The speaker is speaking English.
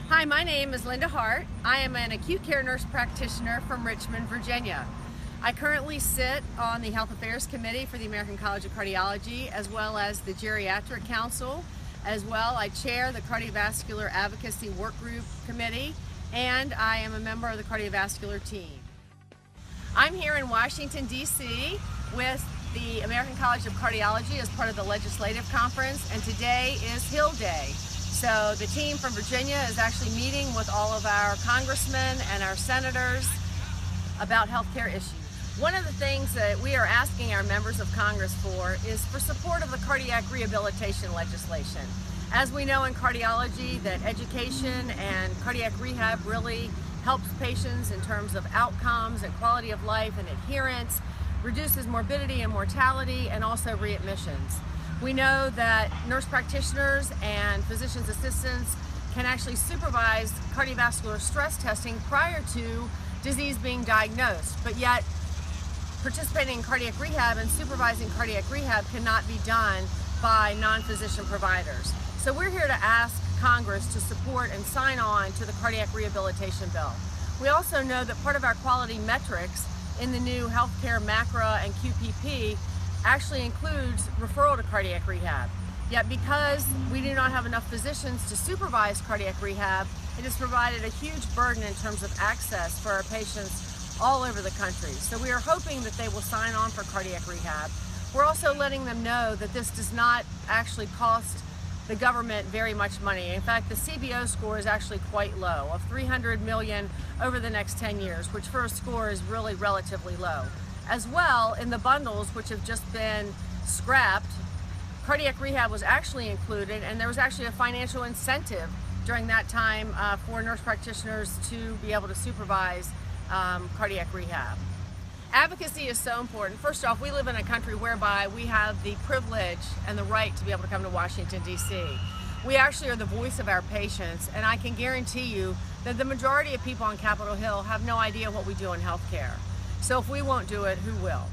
Hi, my name is Linda Hart. I am an acute care nurse practitioner from Richmond, Virginia. I currently sit on the Health Affairs Committee for the American College of Cardiology, as well as the Geriatric Council. As well, I chair the Cardiovascular Advocacy Work Group Committee, and I am a member of the cardiovascular team. I'm here in Washington, D.C. with the American College of Cardiology as part of the legislative conference, and today is Hill Day. So the team from Virginia is actually meeting with all of our congressmen and our senators about healthcare issues. One of the things that we are asking our members of Congress for is for support of the cardiac rehabilitation legislation. As we know in cardiology, that education and cardiac rehab really helps patients in terms of outcomes and quality of life and adherence, reduces morbidity and mortality, and also readmissions. We know that nurse practitioners and physician's assistants can actually supervise cardiovascular stress testing prior to disease being diagnosed, but yet participating in cardiac rehab and supervising cardiac rehab cannot be done by non-physician providers. So we're here to ask Congress to support and sign on to the cardiac rehabilitation bill. We also know that part of our quality metrics in the new healthcare MACRA and QPP actually includes referral to cardiac rehab. Yet because we do not have enough physicians to supervise cardiac rehab, it has provided a huge burden in terms of access for our patients all over the country. So we are hoping that they will sign on for cardiac rehab. We're also letting them know that this does not actually cost the government very much money. In fact, the CBO score is actually quite low, of $300 million over the next 10 years, which for a score is really relatively low. As well, in the bundles which have just been scrapped, cardiac rehab was actually included, and there was actually a financial incentive during that time for nurse practitioners to be able to supervise cardiac rehab. Advocacy is so important. First off, we live in a country whereby we have the privilege and the right to be able to come to Washington, D.C. We actually are the voice of our patients, and I can guarantee you that the majority of people on Capitol Hill have no idea what we do in healthcare. So if we won't do it, who will?